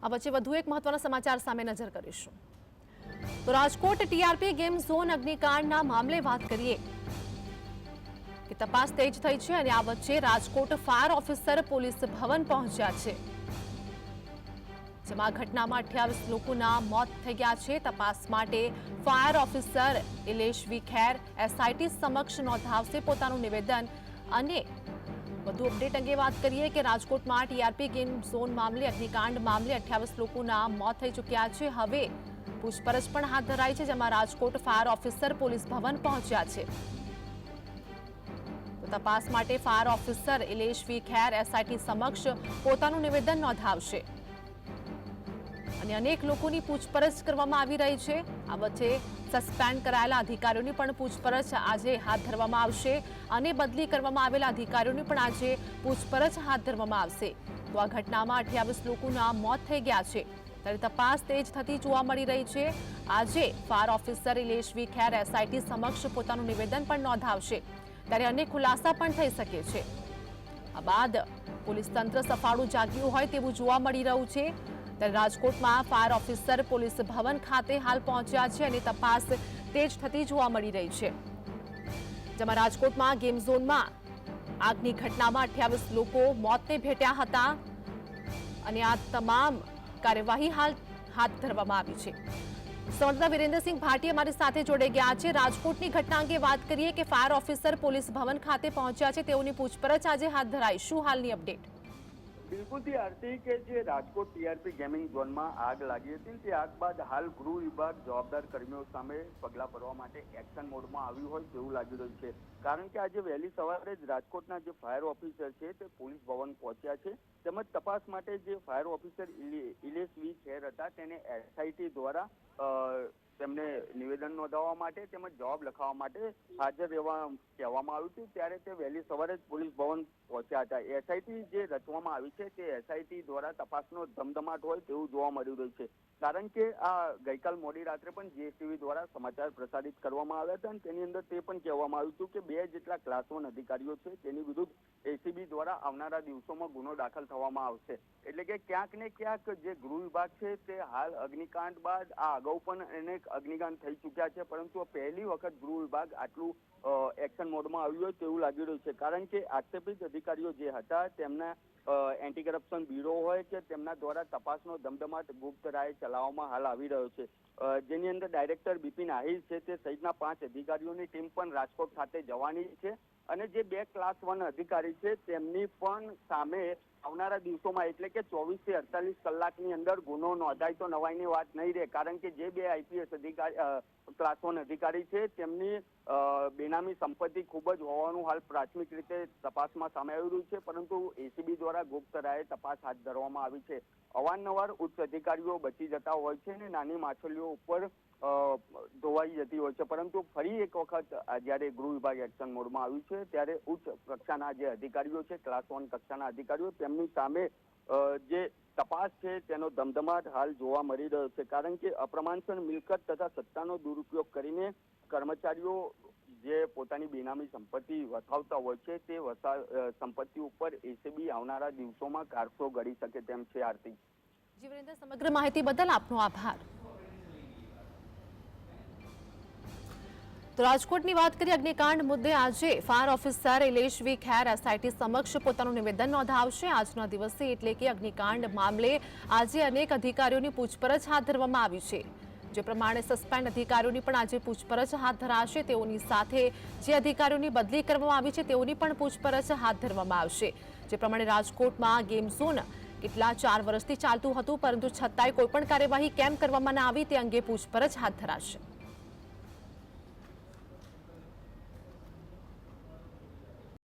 આ વચ્ચે વધુ એક મહત્વના સમાચાર સામે નજર કરીશું. તો રાજકોટ ટીઆરપી ગેમ ઝોન અગ્નિકાંડના મામલે વાત કરીએ કે તપાસ તેજ થઈ છે અને આ વચ્ચે રાજકોટ ફાયર ઓફિસર પોલીસ ભવન પહોંચ્યા છે. જેમાં ઘટનામાં 28 લોકોના મોત થઈ ગયા છે. તપાસ માટે ફાયર ઓફિસર ઇલેશ વિખેર એસઆઈટી સમક્ષ નોંધાવશે પોતાનું નિવેદન. અને વધુ અપડેટ અંગે વાત કરીએ કે રાજકોટમાં ટીઆરપી ગેમ ઝોન મામલે અગ્નિકાંડ મામલે 28 લોકોના મોત થઈ ચૂક્યા છે. હવે પૂછપરછ પણ હાથ ધરાઈ છે, જેમાં રાજકોટ ફાયર ઓફિસર પોલીસ ભવન પહોંચ્યા છે. તો તપાસ માટે ફાયર ઓફિસર ઇલેશ વિખેર એસઆઈટી સમક્ષ પોતાનું નિવેદન નોંધાવશે અને અનેક લોકોની પૂછપરછ કરવામાં આવી રહી છે. આ વચ્ચે સસ્પેન્ડ કરાયેલા અધિકારીઓની પણ પૂછપરછ આજે હાથ ધરવામાં આવશે અને બદલી કરવામાં આવેલા અધિકારીઓની પણ આજે પૂછપરછ હાથ ધરવામાં આવશે. તો આ ઘટનામાં 28 લોકોના મોત થઈ ગયા છે, ત્યારે તપાસ તેજ થતી જોવા મળી રહી છે. આજે ફાયર ઓફિસર ઇલેશ વિખેર એસઆઈટી સમક્ષ પોતાનું નિવેદન પણ નોંધાવશે, ત્યારે અનેક ખુલાસા પણ થઈ શકે છે. આ બાદ પોલીસ તંત્ર સફાળું જાગ્યું હોય તેવું જોવા મળી રહ્યું છે. ત્યારે રાજકોટમાં ફાયર ઓફિસર પોલીસ ભવન ખાતે હાલ પહોંચ્યા છે અને તપાસ તેજ થતી જોવા મળી રહી છે. જેમાં રાજકોટમાં ગેમ ઝોનમાં આગની ઘટનામાં 28 લોકો મોતને ભેટ્યા હતા અને આ તમામ કાર્યવાહી હાલ હાથ ધરવામાં આવી છે. સંવાદદાતા વિરેન્દ્રસિંહ ભાટી અમારી સાથે જોડાઈ ગયા છે. રાજકોટની ઘટના અંગે વાત કરીએ કે ફાયર ઓફિસર પોલીસ ભવન ખાતે પહોંચ્યા છે, તેઓની પૂછપરછ આજે હાથ ધરાઈ. શું હાલની અપડેટ? બિલકુલથી આરતી, કે જે રાજકોટ ટીઆરપી ગેમિંગ ઝોનમાં આગ લાગી હતી, તે આગ બાદ હાલ ગૃહ વિભાગ જવાબદાર કર્મીઓ સામે પગલાં ભરવા માટે એક્શન મોડમાં આવ્યું હોય તેવું લાગી રહ્યું છે. કારણ કે આજે વહેલી સવારે જ રાજકોટના જે ફાયર ઓફિસર છે તે પોલીસ ભવન પહોંચ્યા છે. તેમજ તપાસ માટે જે ફાયર ઓફિસર ઇલેશ વિખેર હતા તેને એસઆઈટી દ્વારા તેમને નિવેદન નોંધાવવા માટે તેમજ જવાબ લખાવવા માટે હાજર રહેવા કહેવામાં આવ્યું હતું. ત્યારે તે વહેલી સવારે જ પોલીસ ભવન પહોંચ્યા હતા. એસઆઈટી જે રચવામાં આવી છે તે એસઆઈટી દ્વારા તપાસનો ધમધમાટ હોય તેવું જોવા મળી રહ્યું છે. કારણ કે આ ગઈકાલ મોડી રાત્રે પણ જીએસટીવી દ્વારા સમાચાર પ્રસારિત કરવામાં આવ્યા હતા અને તેની અંદર તે પણ કહેવામાં આવ્યું હતું કે 2 જેટલા ક્લાસ 1 અધિકારીઓ છે તેની વિરુદ્ધ એસીબી દ્વારા આવનારા દિવસોમાં ગુનો દાખલ થવામાં આવશે. એટલે કે ક્યાંક ને ક્યાંક જે ગૃહ વિભાગ છે તે હાલ અગ્નિકાંડ બાદ આ અગાઉ પણ અનેક અગ્નિકાંડ થઈ ચૂક્યા છે, પરંતુ પહેલી વખત ગૃહ વિભાગ આટલું એક્શન મોડમાં આવ્યું હોય તેવું લાગી રહ્યું છે. કારણ કે આક્ષેપિત અધિકારીઓ જે હતા તેમના એન્ટી કરપ્શન બ્યુરો હોય કે તેમના દ્વારા તપાસનો ધમધમાટ ગુપ્ત રાહે ચલાવવામાં હાલ આવી રહ્યો છે. જેની અંદર ડાયરેક્ટર બિપિન આહિર છે તે સહિતના 5 અધિકારીઓની ટીમ પણ રાજકોટ ખાતે જવાની છે અને જે 2 ક્લાસ 1 અધિકારી છે તેમની પણ સામે આવનારા દિવસોમાં એટલે કે 24 થી 48 કલાકની અંદર ગુનો નોંધાય તો નવાઈની વાત નહીં રહે. કારણ કે જે 2 આઈપીએસ અધિકારી ક્લાસ 1 અધિકારી છે તેમની બેનામી સંપત્તિ ખૂબ જ હોવાનું હાલ પ્રાથમિક રીતે તપાસમાં સામે આવી રહ્યું છે, પરંતુ એસીબી દ્વારા ગુપ્ત રાહે તપાસ હાથ ધરવામાં આવી છે. અવારનવાર ઉચ્ચ અધિકારીઓ બચી જતા હોય છે અને નાની માછલીઓ ઉપર ધોવાઈ જતી હોય છે, પરંતુ ફરી એક વખત જ્યારે ગૃહ વિભાગ એક્શન મોડમાં આવ્યું છે ત્યારે ઉચ્ચ કક્ષાના જે અધિકારીઓ છે ક્લાસ 1 કક્ષાના અધિકારીઓ તેમની સામે જે તપાસ છે તેનો ધમધમાટ હાલ જોવા મળી રહ્યો છે. કારણ કે અપ્રમાણસર મિલકત તથા સત્તાનો દુરુપયોગ કરીને કર્મચારીઓ જે પોતાની બેનામી સંપત્તિ વસાવતા હોય છે તે સંપત્તિ ઉપર એસીબી આવનારા દિવસોમાં કારસો ઘડી શકે તેમ છે. આરતી, જીવરેન્દ્ર, સમગ્ર માહિતી બદલ આપનો આભાર. તો રાજકોટની વાત કરીએ અગ્નિકાંડ મુદ્દે આજે ફાયર ઓફિસર ઇલેશ વિખેર એસઆઈટી સમક્ષ પોતાનું નિવેદન નોંધાવશે. આજના દિવસે એટલે કે અગ્નિકાંડ મામલે આજે અનેક અધિકારીઓની પૂછપરછ હાથ ધરવામાં આવી છે. જે પ્રમાણે સસ્પેન્ડ અધિકારીઓની પણ આજે પૂછપરછ હાથ ધરાશે. તેઓની સાથે જે અધિકારીઓની બદલી કરવામાં આવી છે તેઓની પણ પૂછપરછ હાથ ધરવામાં આવશે. જે પ્રમાણે રાજકોટમાં ગેમ ઝોન કેટલા 4 વર્ષથી ચાલતું હતું, પરંતુ છતાંય કોઈપણ કાર્યવાહી કેમ કરવામાં ના આવી તે અંગે પૂછપરછ હાથ ધરાશે.